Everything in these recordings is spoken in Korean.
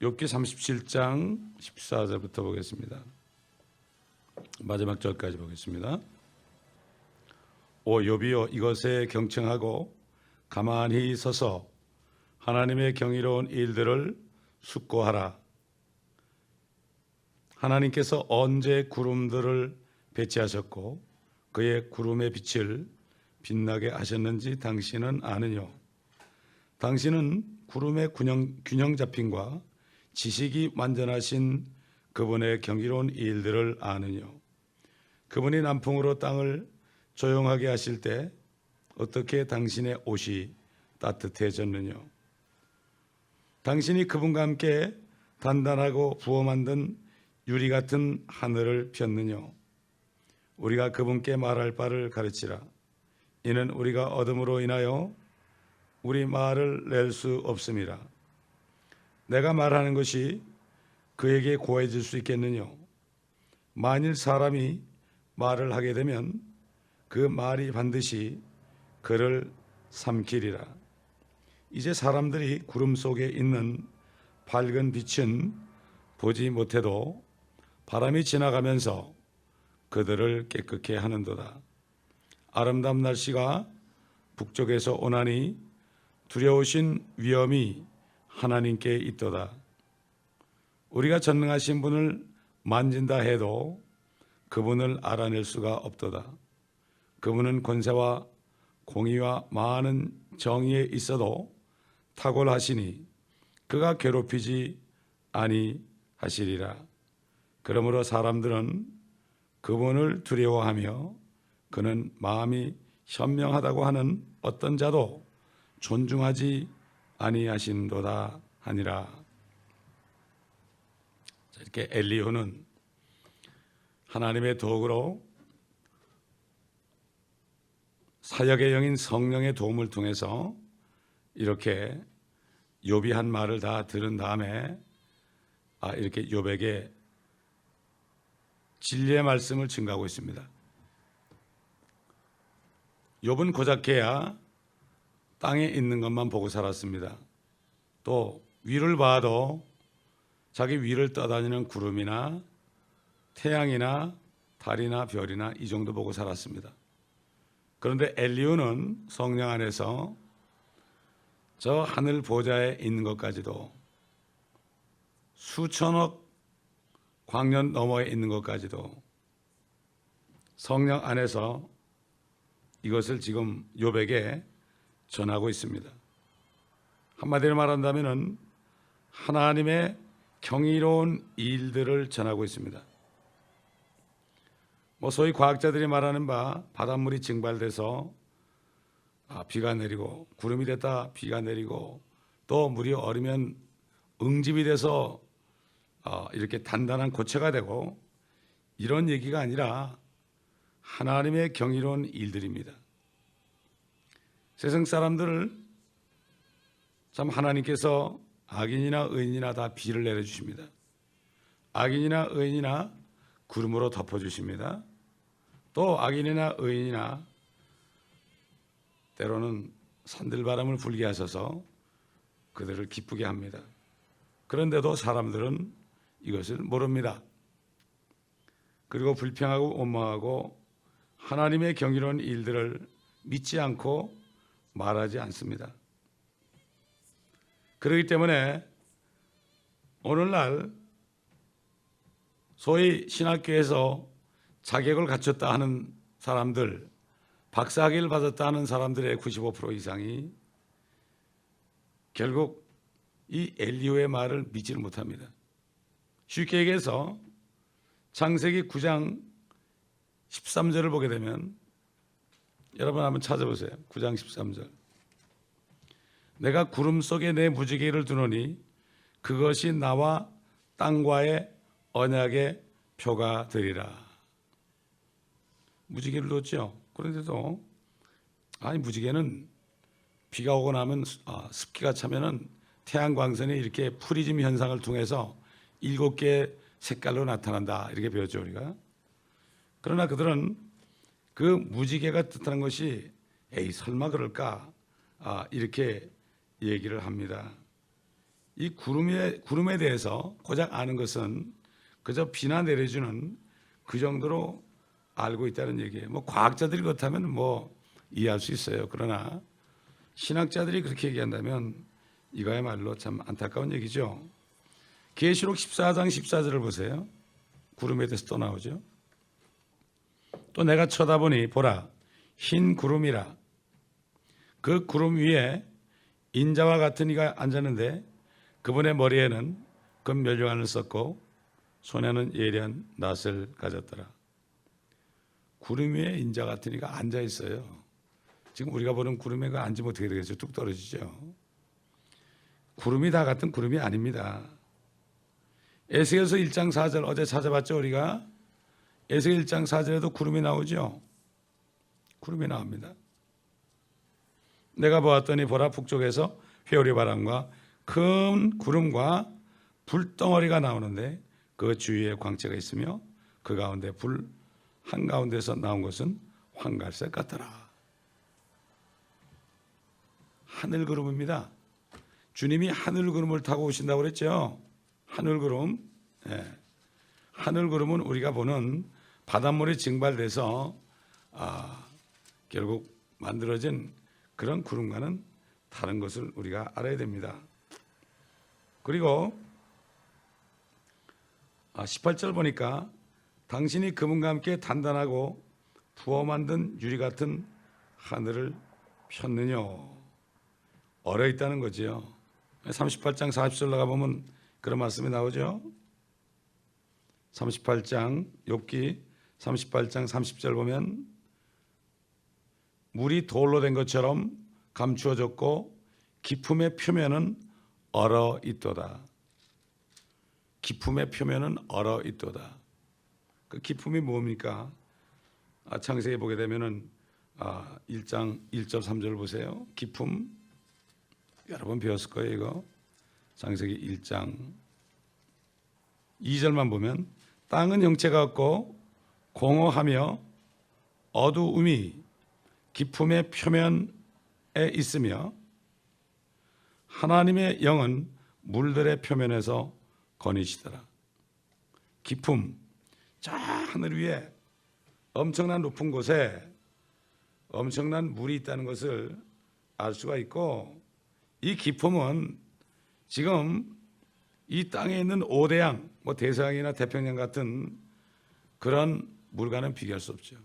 욥기 37장 14절부터 보겠습니다. 마지막 절까지 보겠습니다. 오 욥이여, 이것에 경청하고 가만히 서서 하나님의 경이로운 일들을 숙고하라. 하나님께서 언제 구름들을 배치하셨고 그의 구름의 빛을 빛나게 하셨는지 당신은 아느뇨? 당신은 구름의 균형 잡힘과 지식이 완전하신 그분의 경이로운 일들을 아느뇨? 그분이 남풍으로 땅을 조용하게 하실 때 어떻게 당신의 옷이 따뜻해졌느뇨? 당신이 그분과 함께 단단하고 부어 만든 유리 같은 하늘을 폈느뇨? 우리가 그분께 말할 바를 가르치라. 이는 우리가 어둠으로 인하여 우리 말을 낼 수 없음이라. 내가 말하는 것이 그에게 고해질 수 있겠느뇨? 만일 사람이 말을 하게 되면 그 말이 반드시 그를 삼키리라. 이제 사람들이 구름 속에 있는 밝은 빛은 보지 못해도 바람이 지나가면서 그들을 깨끗게 하는도다. 아름다운 날씨가 북쪽에서 오나니 두려우신 위엄이 하나님께 있도다. 우리가 전능하신 분을 만진다 해도 그분을 알아낼 수가 없도다. 그분은 권세와 공의와 많은 정의에 있어도 탁월하시니 그가 괴롭히지 아니하시리라. 그러므로 사람들은 그분을 두려워하며 그는 마음이 현명하다고 하는 어떤 자도 존중하지 아니하신도다 하니라. 이렇게 엘리후는 하나님의 도구로 사역의 영인 성령의 도움을 통해서 이렇게 욥이 한 말을 다 들은 다음에 이렇게 욥에게 진리의 말씀을 증가하고 있습니다. 욥은 고작해야 땅에 있는 것만 보고 살았습니다. 또 위를 봐도 자기 위를 떠다니는 구름이나 태양이나 달이나 별이나 이 정도 보고 살았습니다. 그런데 엘리후는 성령 안에서 저 하늘 보좌에 있는 것까지도 수천억 광년 너머에 있는 것까지도 성령 안에서 이것을 지금 욥에게 전하고 있습니다. 한마디로 말한다면 하나님의 경이로운 일들을 전하고 있습니다. 소위 과학자들이 말하는 바 바닷물이 증발돼서 비가 내리고 구름이 됐다 비가 내리고 또 물이 얼으면 응집이 돼서 이렇게 단단한 고체가 되고 이런 얘기가 아니라 하나님의 경이로운 일들입니다. 세상 사람들을 참 하나님께서 악인이나 의인이나 다 비를 내려주십니다. 악인이나 의인이나 구름으로 덮어주십니다. 또 악인이나 의인이나 때로는 산들바람을 불게 하셔서 그들을 기쁘게 합니다. 그런데도 사람들은 이것을 모릅니다. 그리고 불평하고 원망하고 하나님의 경이로운 일들을 믿지 않고 말하지 않습니다. 그렇기 때문에 오늘날 소위 신학교에서 자격을 갖췄다 하는 사람들, 박사학위를 받았다 하는 사람들의 95% 이상이 결국 이 엘리후의 말을 믿지를 못합니다. 쉽게 얘기해서 창세기 9장 13절을 보게 되면 여러분 한번 찾아보세요. 9장 13절. 내가 구름 속에 내 무지개를 두노니 그것이 나와 땅과의 언약의 표가 되리라. 무지개를 뒀죠. 그런데도 무지개는 비가 오고 나면 습기가 차면은 태양광선이 이렇게 프리즘 현상을 통해서 7개의 색깔로 나타난다 이렇게 배웠죠 우리가. 그러나 그들은 그 무지개가 뜻하는 것이 에이 설마 그럴까 이렇게 얘기를 합니다. 이 구름에 대해서 고작 아는 것은 그저 비나 내려주는 그 정도로 알고 있다는 얘기예요. 뭐 과학자들이 그렇다면 뭐 이해할 수 있어요. 그러나 신학자들이 그렇게 얘기한다면 이거야말로 참 안타까운 얘기죠. 계시록 14장 14절을 보세요. 구름에 대해서 또 나오죠. 또 내가 쳐다보니 보라 흰 구름이라 그 구름 위에 인자와 같은 이가 앉았는데 그분의 머리에는 금 면류관을 썼고 손에는 예리한 낫을 가졌더라. 구름 위에 인자 같은 이가 앉아 있어요. 지금 우리가 보는 구름에 그 앉으면 어떻게 되겠어요? 뚝 떨어지죠. 구름이 다 같은 구름이 아닙니다. 에스겔서 1장 4절 어제 찾아봤죠 우리가? 에스겔 1장 4절에도 구름이 나오죠. 구름이 나옵니다. 내가 보았더니 보라 북쪽에서 회오리 바람과 큰 구름과 불덩어리가 나오는데 그 주위에 광채가 있으며 그 가운데 불 한가운데서 나온 것은 황갈색 같더라. 하늘구름입니다. 주님이 하늘구름을 타고 오신다고 그랬죠. 하늘구름. 예. 하늘구름은 우리가 보는 바닷물이 증발돼서 결국 만들어진 그런 구름과는 다른 것을 우리가 알아야 됩니다. 그리고 18절 보니까 당신이 그분과 함께 단단하고 부어 만든 유리 같은 하늘을 폈느냐 얼어 있다는 거지요. 38장 40절 나가보면 그런 말씀이 나오죠. 38장 욥기 38장 30절 보면 물이 돌로 된 것처럼 감추어졌고 기품의 표면은 얼어 있도다. 기품의 표면은 얼어 있도다. 그 기품이 뭡니까? 창세기 보게 되면은 1장 1절 3절 보세요. 기품 여러 번 배웠을 거예요. 이거 창세기 1장 2절만 보면 땅은 형체가 없고 공허하며 어두움이 기품의 표면에 있으며 하나님의 영은 물들의 표면에서 거니시더라. 기품, 저 하늘 위에 엄청난 높은 곳에 엄청난 물이 있다는 것을 알 수가 있고 이 기품은 지금 이 땅에 있는 오대양, 뭐 대서양이나 태평양 같은 그런 물과는 비교할 수 없죠.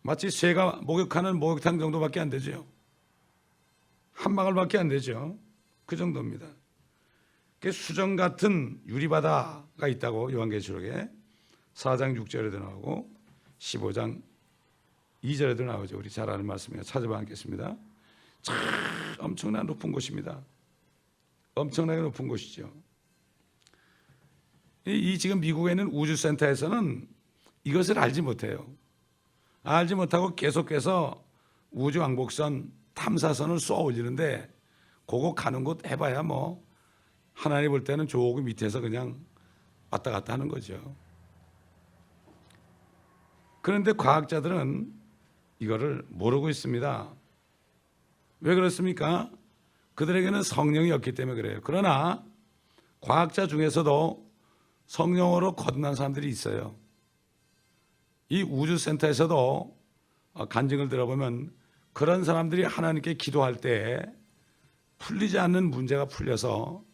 마치 새가 목욕하는 목욕탕 정도밖에 안 되죠. 한 방울밖에 안 되죠. 그 정도입니다. 수정 같은 유리바다가 있다고 요한계시록에 4장 6절에도 나오고 15장 2절에도 나오죠. 우리 잘 아는 말씀이에요. 찾아봐 않겠습니다. 참 엄청난 높은 곳입니다. 엄청나게 높은 곳이죠. 이 지금 미국에 있는 우주센터에서는 이것을 알지 못해요. 알지 못하고 계속해서 우주왕복선 탐사선을 쏘아 올리는데 그거 가는 곳 해봐야 뭐 하나님 볼 때는 조금 밑에서 그냥 왔다 갔다 하는 거죠. 그런데 과학자들은 이거를 모르고 있습니다. 왜 그렇습니까? 그들에게는 성령이 없기 때문에 그래요. 그러나 과학자 중에서도 성령으로 거듭난 사람들이 있어요. 이 우주센터에서도 간증을 들어보면 그런 사람들이 하나님께 기도할 때 풀리지 않는 문제가 풀려서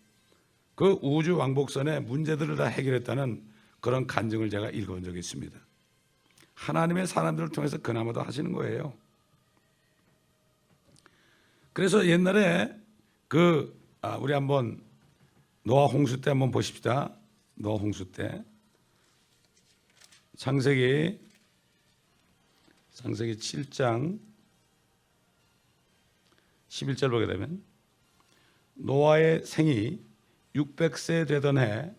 그 우주 왕복선의 문제들을 다 해결했다는 그런 간증을 제가 읽어본 적이 있습니다. 하나님의 사람들을 통해서 그나마도 하시는 거예요. 그래서 옛날에 우리 한번 노아 홍수 때 한번 보십시다. 노아 홍수 때 창세기 7장 11절 보게 되면 노아의 생이 600세 되던 해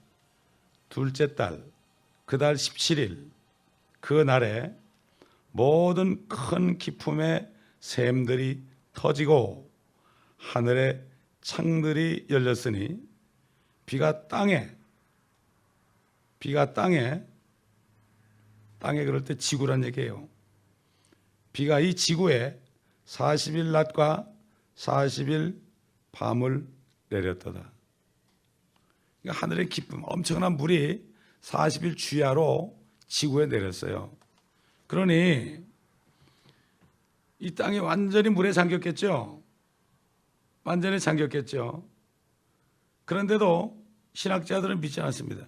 둘째 달 그 달 17일 그 날에 모든 큰 기품의 샘들이 터지고 하늘의 창들이 열렸으니 비가 땅에 그럴 때 지구란 얘기예요. 비가 이 지구에 40일 낮과 40일 밤을 내렸도다. 그러니까 하늘의 기쁨, 엄청난 물이 40일 주야로 지구에 내렸어요. 그러니 이 땅이 완전히 물에 잠겼겠죠. 완전히 잠겼겠죠. 그런데도 신학자들은 믿지 않습니다.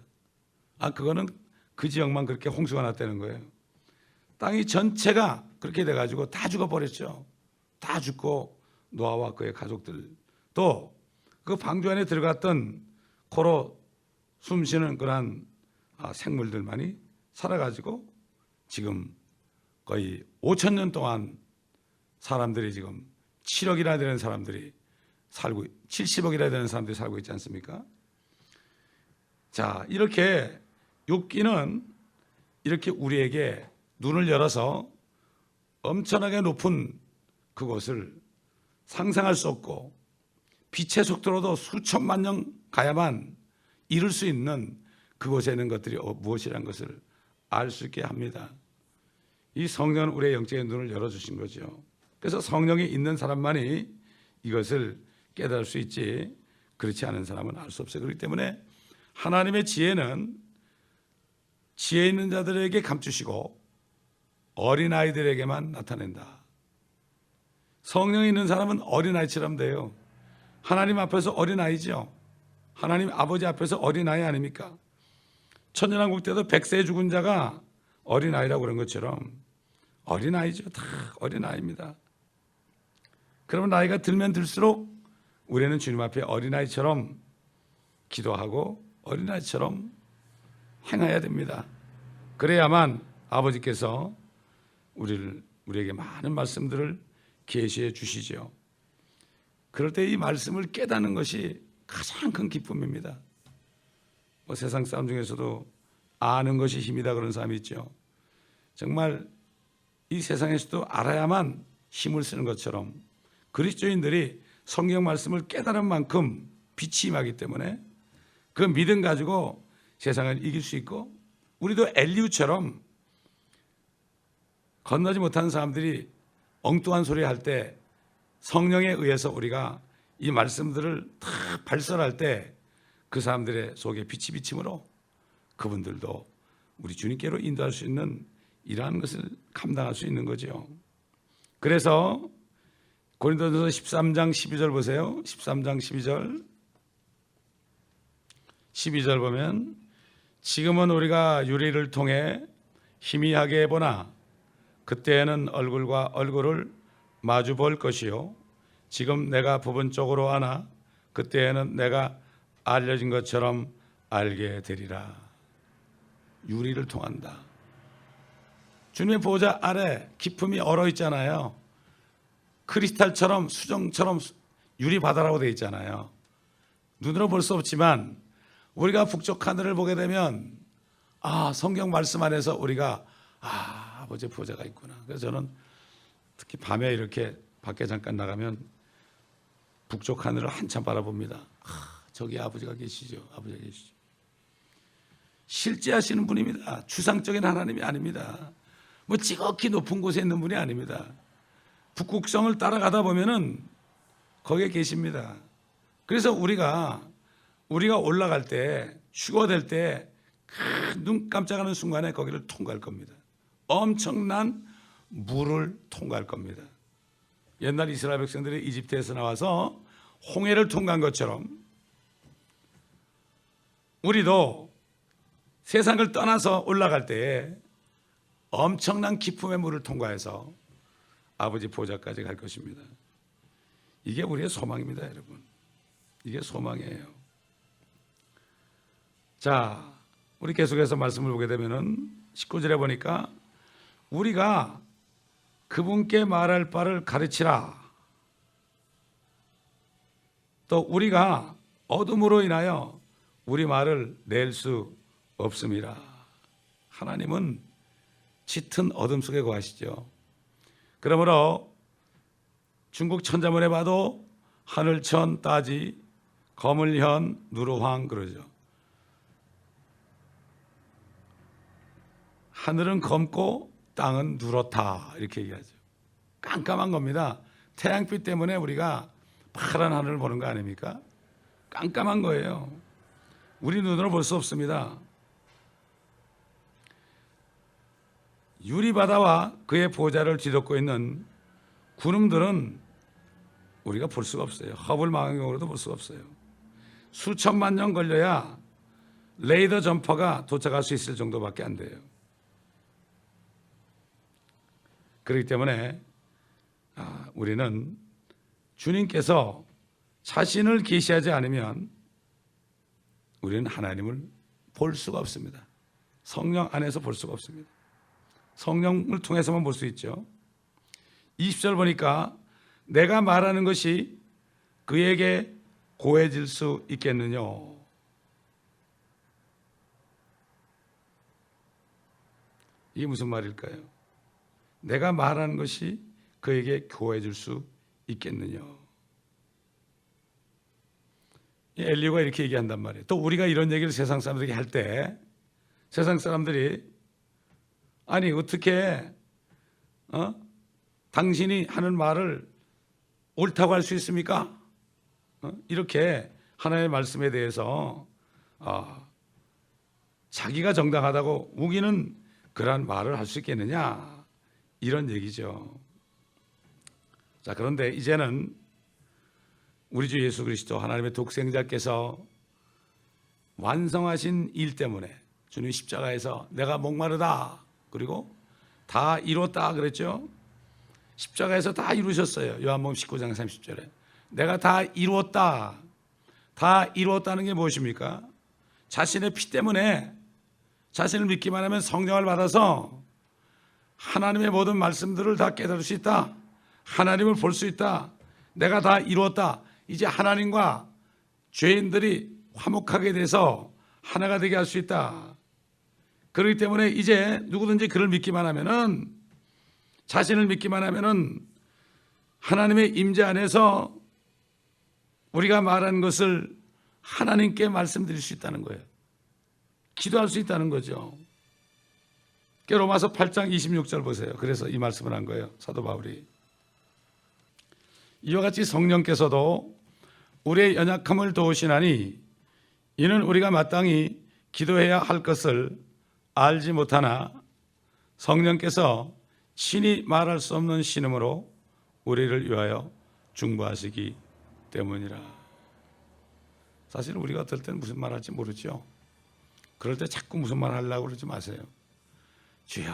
그거는 그 지역만 그렇게 홍수가 났다는 거예요. 땅이 전체가 그렇게 돼가지고 다 죽어버렸죠. 다 죽고 노아와 그의 가족들, 또 그 방주 안에 들어갔던 코로 숨쉬는 그러한 생물들만이 살아가지고 지금 거의 5천 년 동안 사람들이 지금 7억이나 되는 사람들이 살고, 70억이나 되는 사람들이 살고 있지 않습니까? 자, 이렇게 욥기는 이렇게 우리에게 눈을 열어서 엄청나게 높은 그곳을 상상할 수 없고 빛의 속도로도 수천만 년 가야만 이룰 수 있는 그곳에 있는 것들이 무엇이라는 것을 알 수 있게 합니다. 이 성령은 우리의 영적인 눈을 열어주신 거죠. 그래서 성령이 있는 사람만이 이것을 깨달을 수 있지, 그렇지 않은 사람은 알 수 없어요. 그렇기 때문에 하나님의 지혜는 지혜 있는 자들에게 감추시고 어린아이들에게만 나타낸다. 성령이 있는 사람은 어린아이처럼 돼요. 하나님 앞에서 어린아이죠. 하나님 아버지 앞에서 어린아이 아닙니까? 천년왕국 때도 100세에 죽은 자가 어린아이라고 그런 것처럼 어린아이죠. 다 어린아이입니다. 그러면 나이가 들면 들수록 우리는 주님 앞에 어린아이처럼 기도하고 어린아이처럼 행해야 됩니다. 그래야만 아버지께서 우리에게 많은 말씀들을 계시해 주시죠. 그럴 때 이 말씀을 깨닫는 것이 가장 큰 기쁨입니다. 세상 사람 중에서도 아는 것이 힘이다 그런 사람이 있죠. 정말 이 세상에서도 알아야만 힘을 쓰는 것처럼 그리스도인들이 성경 말씀을 깨달은 만큼 빛이 임하기 때문에 그 믿음 가지고 세상을 이길 수 있고, 우리도 엘리우처럼 건너지 못하는 사람들이 엉뚱한 소리 할 때 성령에 의해서 우리가 이 말씀들을 다 발설할 때 그 사람들의 속에 빛이 비침으로 그분들도 우리 주님께로 인도할 수 있는 이러한 것을 감당할 수 있는 거죠. 그래서 고린도전서 13장 12절 보세요. 13장 12절 보면 지금은 우리가 유리를 통해 희미하게 보나 그때에는 얼굴과 얼굴을 마주 볼 것이요 지금 내가 부분적으로 아나 그때에는 내가 알려진 것처럼 알게 되리라. 유리를 통한다. 주님의 보좌 아래 기품이 얼어 있잖아요. 크리스탈처럼 수정처럼 유리 바다라고 되어 있잖아요. 눈으로 볼 수 없지만 우리가 북쪽 하늘을 보게 되면 성경 말씀 안에서 우리가 아버지의 보좌가 있구나. 그래서 저는 특히 밤에 이렇게 밖에 잠깐 나가면 북쪽 하늘을 한참 바라봅니다. 저기 아버지가 계시죠. 아버지가 계시죠. 실제하시는 분입니다. 추상적인 하나님이 아닙니다. 지극히 높은 곳에 있는 분이 아닙니다. 북극성을 따라가다 보면은 거기에 계십니다. 그래서 우리가 올라갈 때, 휴거될 때 눈 깜짝하는 순간에 거기를 통과할 겁니다. 엄청난 물을 통과할 겁니다. 옛날 이스라엘 백성들이 이집트에서 나와서 홍해를 통과한 것처럼 우리도 세상을 떠나서 올라갈 때 엄청난 기품의 물을 통과해서 아버지 보좌까지 갈 것입니다. 이게 우리의 소망입니다, 여러분. 이게 소망이에요. 자, 우리 계속해서 말씀을 보게 되면은 19절에 보니까 우리가 그분께 말할 바를 가르치라. 또 우리가 어둠으로 인하여 우리 말을 낼 수 없음이라. 하나님은 짙은 어둠 속에 거하시죠. 그러므로 중국 천자문에 봐도 하늘천 따지 거물현 누르황 그러죠. 하늘은 검고 땅은 누렇다 이렇게 얘기하죠. 깜깜한 겁니다. 태양빛 때문에 우리가 파란 하늘을 보는 거 아닙니까? 깜깜한 거예요. 우리 눈으로 볼 수 없습니다. 유리바다와 그의 보좌를 뒤덮고 있는 구름들은 우리가 볼 수가 없어요. 허블 망원경으로도 볼 수가 없어요. 수천만 년 걸려야 레이더 전파가 도착할 수 있을 정도밖에 안 돼요. 그렇기 때문에 우리는 주님께서 자신을 계시하지 않으면 우리는 하나님을 볼 수가 없습니다. 성령 안에서 볼 수가 없습니다. 성령을 통해서만 볼 수 있죠. 20절 보니까 내가 말하는 것이 그에게 고해질 수 있겠느냐. 이게 무슨 말일까요? 내가 말하는 것이 그에게 고해질 수 있겠느냐. 엘리야가 이렇게 얘기한단 말이에요. 또 우리가 이런 얘기를 세상 사람들에게 할 때 세상 사람들이 아니 어떻게 당신이 하는 말을 옳다고 할 수 있습니까? 이렇게 하나님의 말씀에 대해서 자기가 정당하다고 우기는 그러한 말을 할 수 있겠느냐 이런 얘기죠. 자, 그런데 이제는 우리 주 예수 그리스도 하나님의 독생자께서 완성하신 일 때문에 주님 십자가에서 내가 목마르다 그리고 다 이뤘다 그랬죠. 십자가에서 다 이루셨어요. 요한복음 19장 30절에 내가 다 이루었다. 다 이루었다는 게 무엇입니까? 자신의 피 때문에 자신을 믿기만 하면 성령을 받아서 하나님의 모든 말씀들을 다 깨달을 수 있다. 하나님을 볼 수 있다. 내가 다 이루었다. 이제 하나님과 죄인들이 화목하게 돼서 하나가 되게 할 수 있다. 그렇기 때문에 이제 누구든지 그를 믿기만 하면은 자신을 믿기만 하면은 하나님의 임재 안에서 우리가 말하는 것을 하나님께 말씀드릴 수 있다는 거예요. 기도할 수 있다는 거죠. 로마서 8장 26절 보세요. 그래서 이 말씀을 한 거예요. 사도 바울이. 이와 같이 성령께서도 우리의 연약함을 도우시나니 이는 우리가 마땅히 기도해야 할 것을 알지 못하나 성령께서 친히 말할 수 없는 신음으로 우리를 위하여 중보하시기 때문이라. 사실 우리가 어떨 때는 무슨 말 할지 모르죠. 그럴 때 자꾸 무슨 말 하려고 그러지 마세요. 주여.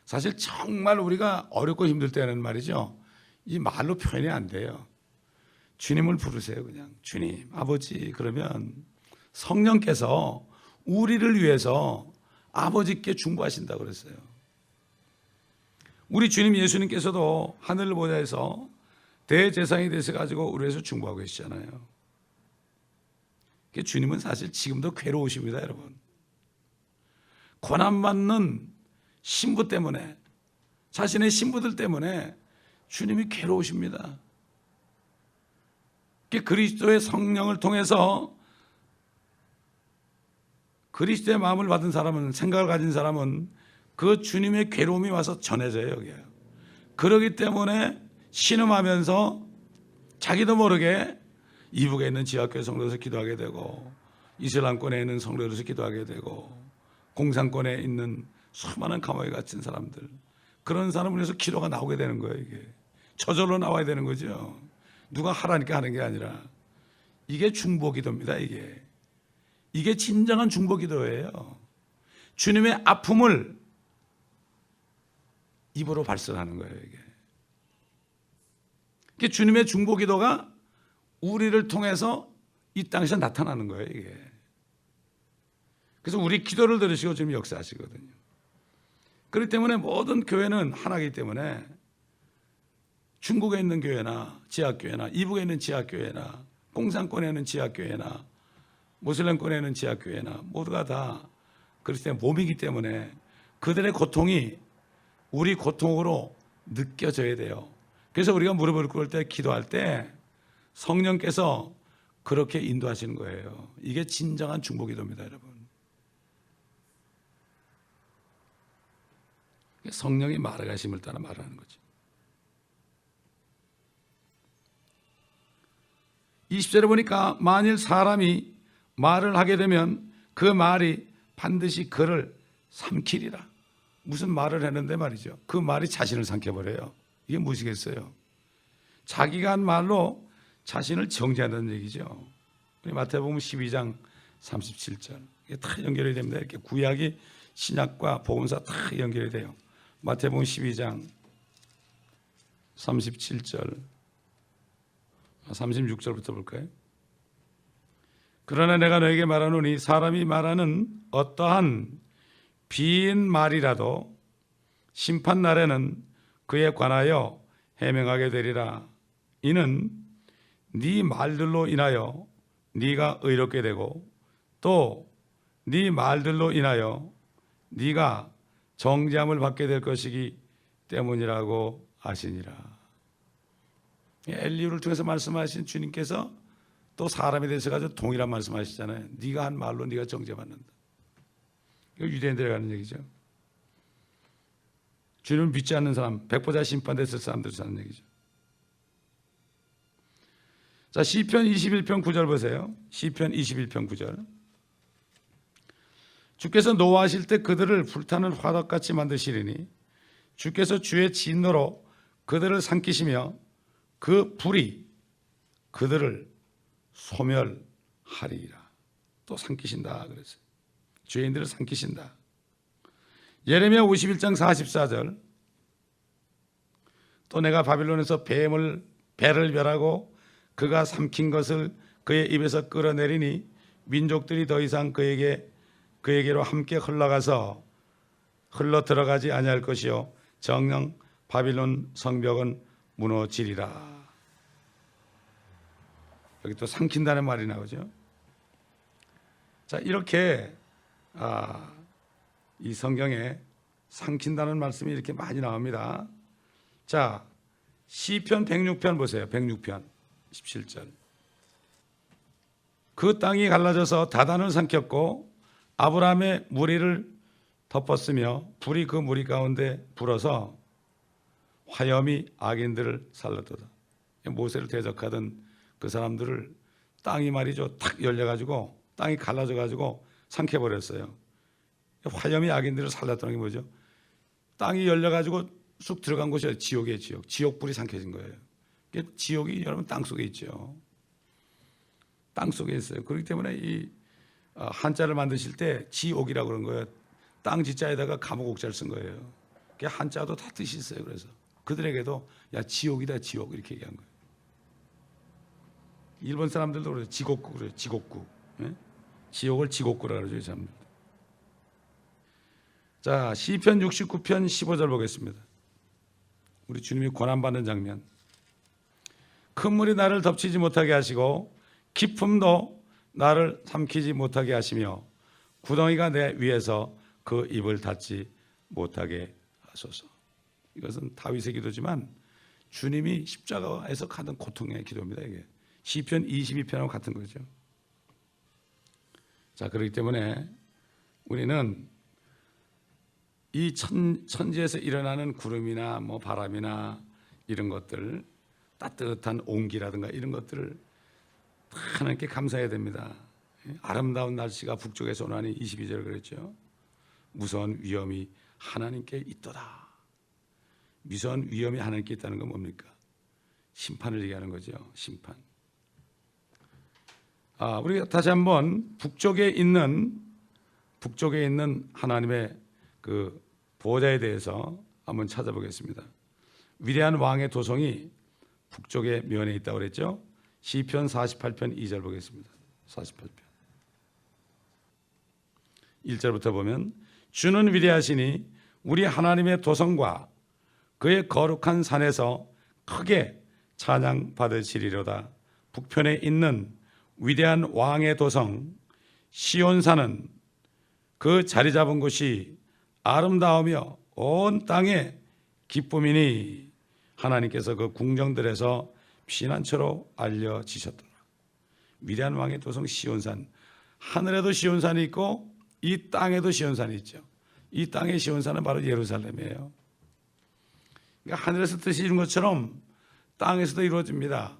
사실 정말 우리가 어렵고 힘들 때는 말이죠. 이 말로 표현이 안 돼요. 주님을 부르세요. 그냥 주님, 아버지. 그러면 성령께서 우리를 위해서 아버지께 중보하신다고 그랬어요. 우리 주님 예수님께서도 하늘 보좌에서 대제사장이 되셔가지고 우리 위해서 중보하고 계시잖아요. 주님은 사실 지금도 괴로우십니다, 여러분. 고난받는 신부 때문에, 자신의 신부들 때문에 주님이 괴로우십니다. 그리스도의 성령을 통해서 그리스도의 마음을 받은 사람은, 생각을 가진 사람은 그 주님의 괴로움이 와서 전해져요, 여기에요. 그러기 때문에 신음하면서 자기도 모르게 이북에 있는 지하교회 성도에서 기도하게 되고 이슬람권에 있는 성도에서 기도하게 되고 공산권에 있는 수많은 감옥에 갇힌 사람들, 그런 사람을 위해서 기도가 나오게 되는 거예요. 이게 저절로 나와야 되는 거죠. 누가 하라니까 하는 게 아니라. 이게 중보기도입니다. 이게 진정한 중보기도예요. 주님의 아픔을 입으로 발설하는 거예요. 이게 주님의 중보기도가 우리를 통해서 이 땅에서 나타나는 거예요. 이게. 그래서 우리 기도를 들으시고 주님이 역사하시거든요. 그렇기 때문에 모든 교회는 하나이기 때문에 중국에 있는 교회나 지하교회나 이북에 있는 지하교회나 공산권에 있는 지하교회나 무슬림권에 있는 지하교회나 모두가 다 그리스도의 몸이기 때문에 그들의 고통이 우리 고통으로 느껴져야 돼요. 그래서 우리가 무릎을 꿇을 때, 기도할 때 성령께서 그렇게 인도하시는 거예요. 이게 진정한 중보기도입니다, 여러분. 성령이 말하심을 따라 말하는 거죠. 20절에 보니까 만일 사람이 말을 하게 되면 그 말이 반드시 그를 삼키리라. 무슨 말을 했는데 말이죠. 그 말이 자신을 삼켜버려요. 이게 무엇이겠어요? 자기가 한 말로 자신을 정죄한다는 얘기죠. 마태복음 12장 37절. 이게 다 연결이 됩니다. 이렇게 구약이 신약과 복음서 다 연결이 돼요. 마태복음 12장 37절, 36절부터 볼까요? 그러나 내가 너에게 말하노니 사람이 말하는 어떠한 비인 말이라도 심판날에는 그에 관하여 해명하게 되리라. 이는 네 말들로 인하여 네가 의롭게 되고 또 네 말들로 인하여 네가 정죄함을 받게 될 것이기 때문이라고 하시니라. 엘리야를 통해서 말씀하신 주님께서 또 사람에 대해서 가지고 동일한 말씀하시잖아요. 네가 한 말로 네가 정죄받는다. 이거 유대인들에 가는 얘기죠. 주님을 믿지 않는 사람, 백보자 심판됐을 사람들 사는 얘기죠. 자, 시편 21편 9절 보세요. 시편 21편 9절. 주께서 노하실 때 그들을 불타는 화덕같이 만드시리니 주께서 주의 진노로 그들을 삼키시며 그 불이 그들을 소멸하리라. 또 삼키신다 그랬어요. 죄인들을 삼키신다. 예레미야 51장 44절. 또 내가 바빌론에서 배를 멸하고 그가 삼킨 것을 그의 입에서 끌어내리니 민족들이 더 이상 그에게로 함께 흘러가서 흘러 들어가지 아니할 것이요 정녕 바빌론 성벽은 무너지리라. 여기 또 삼킨다는 말이 나오죠. 자, 이렇게 이 성경에 삼킨다는 말씀이 이렇게 많이 나옵니다. 자, 시편 106편 보세요. 106편 17절. 그 땅이 갈라져서 다단을 삼켰고 아브라함의 무리를 덮었으며 불이 그 무리 가운데 불어서 화염이 악인들을 살랐도다. 모세를 대적하던 그 사람들을 땅이 말이죠 탁 열려가지고 땅이 갈라져가지고 삼켜버렸어요. 화염이 악인들을 살랐다는 게 뭐죠? 땅이 열려가지고 쑥 들어간 곳이 지옥이에요. 지옥불이 삼켜진 거예요. 지옥이 여러분 땅 속에 있죠. 땅 속에 있어요. 그렇기 때문에 이 한자를 만드실 때 지옥이라고 그런 거예요. 땅 지자에다가 감옥 옥자를 쓴 거예요. 한자도 다 뜻이 있어요. 그래서 그들에게도 야 지옥이다 지옥 이렇게 얘기한 거예요. 일본 사람들도 그래요. 지옥구 그래요. 지옥구. 예? 지옥을 지옥구라 그러죠. 이 사람들. 자, 시편 69편 15절 보겠습니다. 우리 주님이 고난받는 장면. 큰 물이 나를 덮치지 못하게 하시고 깊음도 나를 삼키지 못하게 하시며 구덩이가 내 위에서 그 입을 닫지 못하게 하소서. 이것은 다윗의 기도지만 주님이 십자가에서 가는 고통의 기도입니다. 이게 시편 22편하고 같은 거죠. 자, 그렇기 때문에 우리는 이 천지에서 일어나는 구름이나 뭐 바람이나 이런 것들, 따뜻한 온기라든가 이런 것들을 하나님께 감사해야 됩니다. 아름다운 날씨가 북쪽에서 오나니 22절 그랬죠. 무서운 위험이 하나님께 있도다. 무서운 위험이 하나님께 있다는 건 뭡니까? 심판을 얘기하는 거죠. 심판. 우리가 다시 한번 북쪽에 있는 하나님의 그 보호자에 대해서 한번 찾아보겠습니다. 위대한 왕의 도성이 북쪽의 면에 있다고 그랬죠. 시편 48편 2절 보겠습니다. 48편 1절부터 보면 주는 위대하시니 우리 하나님의 도성과 그의 거룩한 산에서 크게 찬양 받으시리로다. 북편에 있는 위대한 왕의 도성 시온산은 그 자리 잡은 곳이 아름다우며 온 땅의 기쁨이니 하나님께서 그 궁정들에서 피난처로 알려지셨더라. 위대한 왕의 도성 시온산. 하늘에도 시온산이 있고 이 땅에도 시온산이 있죠. 이 땅의 시온산은 바로 예루살렘이에요. 그러니까 하늘에서 뜻이 이룬 것처럼 땅에서도 이루어집니다.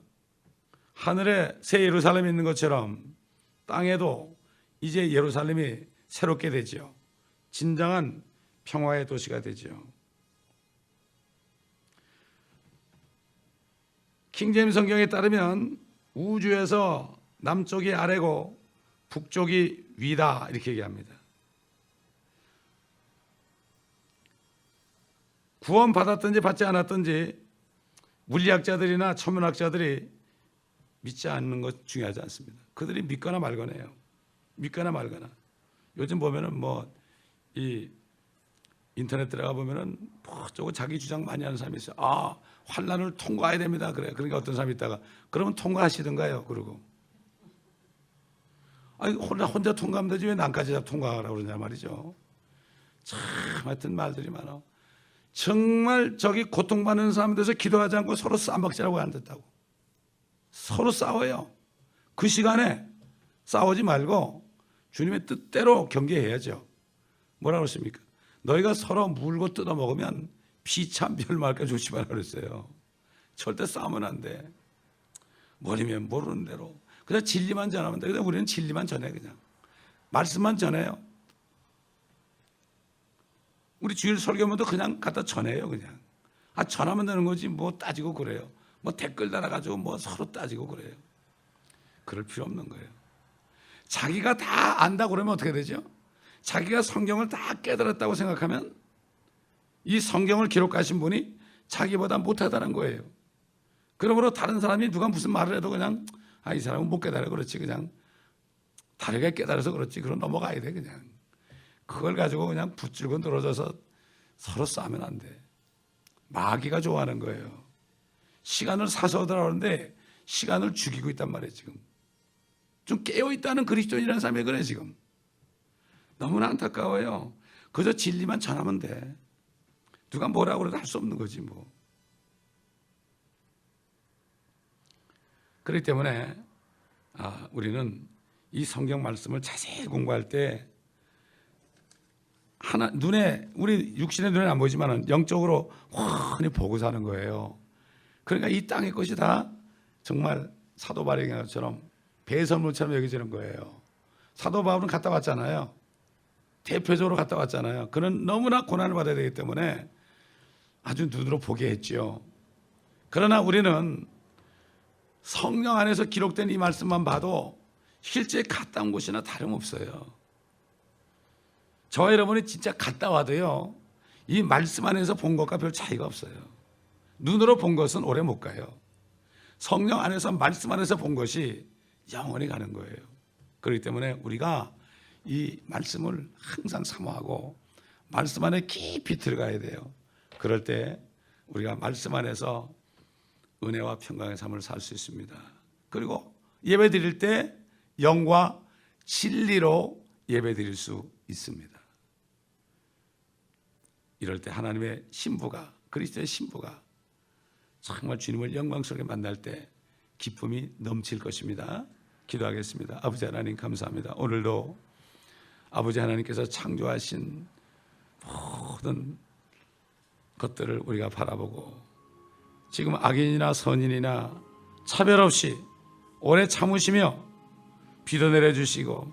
하늘에 새 예루살렘이 있는 것처럼 땅에도 이제 예루살렘이 새롭게 되죠. 진정한 평화의 도시가 되죠. 킹제임스 성경에 따르면 우주에서 남쪽이 아래고 북쪽이 위다 이렇게 얘기합니다. 구원 받았든지 받지 않았든지 물리학자들이나 천문학자들이 믿지 않는 것 중요하지 않습니다. 그들이 믿거나 말거나요. 믿거나 말거나. 요즘 보면은 이 인터넷 들어가 보면은 저거 자기 주장 많이 하는 사람이 있어요. 아, 환난을 통과해야 됩니다. 그래. 그러니까 어떤 사람이 있다가 그러면 통과하시든가요. 그러고. 아니 혼자 통과하면 되지 왜 남까지 다 통과하라고 그러냐 말이죠. 참 하여튼 말들이 많아. 정말 저기 고통받는 사람들에서 기도하지 않고 서로 싸먹자라고 안 됐다고. 서로 싸워요. 그 시간에 싸우지 말고 주님의 뜻대로 경계해야죠. 뭐라고 했습니까? 너희가 서로 물고 뜯어 먹으면 피참 멸망할까 조심하라 그랬어요. 절대 싸우면 안 돼. 모르면 모르는 대로 그냥 진리만 전하면 돼. 그냥 우리는 진리만 전해. 그냥 말씀만 전해요. 우리 주일 설교문도 그냥 갖다 전해요. 그냥 전하면 되는 거지 뭐 따지고 그래요. 뭐 댓글 달아가지고 뭐 서로 따지고 그래요. 그럴 필요 없는 거예요. 자기가 다 안다 그러면 어떻게 되죠? 자기가 성경을 다 깨달았다고 생각하면 이 성경을 기록하신 분이 자기보다 못하다는 거예요. 그러므로 다른 사람이 누가 무슨 말을 해도 그냥 이 사람은 못 깨달아 그렇지 그냥 다르게 깨달아서 그렇지 그럼 넘어가야 돼. 그냥 그걸 가지고 그냥 붙들고 늘어져서 서로 싸우면 안 돼. 마귀가 좋아하는 거예요. 시간을 사서 들어오는데 시간을 죽이고 있단 말이에요. 지금 좀 깨어있다는 그리스도인이라는 사람이 그래. 지금 너무나 안타까워요. 그저 진리만 전하면 돼. 누가 뭐라고 그래도 할 수 없는 거지 뭐. 그렇기 때문에 우리는 이 성경 말씀을 자세히 공부할 때 우리 육신의 눈에 안 보이지만 영적으로 환히 보고 사는 거예요. 그러니까 이 땅의 것이 다 정말 사도 바울의 것처럼 배설물처럼 여겨지는 거예요. 사도 바울은 갔다 왔잖아요. 대표적으로 갔다 왔잖아요. 그는 너무나 고난을 받아야 되기 때문에 아주 눈으로 보게 했죠. 그러나 우리는 성령 안에서 기록된 이 말씀만 봐도 실제 갔다 온 곳이나 다름없어요. 저와 여러분이 진짜 갔다 와도요, 이 말씀 안에서 본 것과 별 차이가 없어요. 눈으로 본 것은 오래 못 가요. 성령 안에서 말씀 안에서 본 것이 영원히 가는 거예요. 그렇기 때문에 우리가 이 말씀을 항상 사모하고 말씀 안에 깊이 들어가야 돼요. 그럴 때 우리가 말씀 안에서 은혜와 평강의 삶을 살 수 있습니다. 그리고 예배 드릴 때 영과 진리로 예배 드릴 수 있습니다. 이럴 때 하나님의 신부가, 그리스도의 신부가 정말 주님을 영광스럽게 만날 때 기쁨이 넘칠 것입니다. 기도하겠습니다. 아버지 하나님 감사합니다. 오늘도 아버지 하나님께서 창조하신 모든 것들을 우리가 바라보고 지금 악인이나 선인이나 차별 없이 오래 참으시며 비도 내려주시고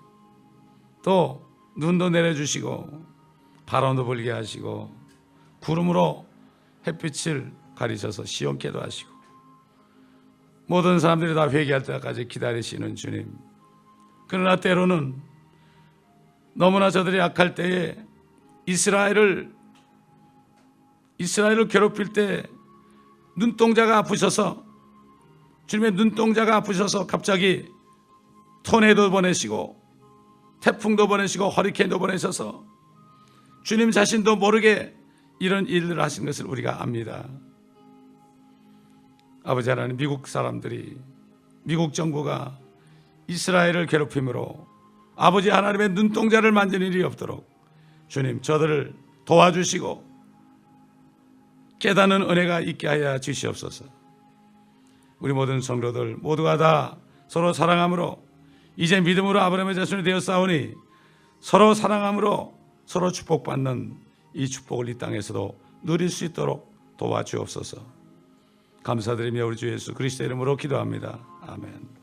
또 눈도 내려주시고 바람도 불게 하시고 구름으로 햇빛을 가리셔서 시원케도 하시고 모든 사람들이 다 회개할 때까지 기다리시는 주님. 그러나 때로는 너무나 저들이 악할 때에 이스라엘을 괴롭힐 때 눈동자가 아프셔서 주님의 눈동자가 아프셔서 갑자기 토네이도 보내시고 태풍도 보내시고 허리케인도 보내셔서 주님 자신도 모르게 이런 일을 하신 것을 우리가 압니다. 아버지 하나님, 미국 사람들이, 미국 정부가 이스라엘을 괴롭힘으로 아버지 하나님의 눈동자를 만지는 일이 없도록 주님 저들을 도와주시고 깨닫는 은혜가 있게 하여 주시옵소서. 우리 모든 성도들 모두가 다 서로 사랑함으로 이제 믿음으로 아브라함의 자손이 되었사오니 서로 사랑함으로 서로 축복받는 이 축복을 이 땅에서도 누릴 수 있도록 도와주옵소서. 감사드리며 우리 주 예수 그리스도의 이름으로 기도합니다. 아멘.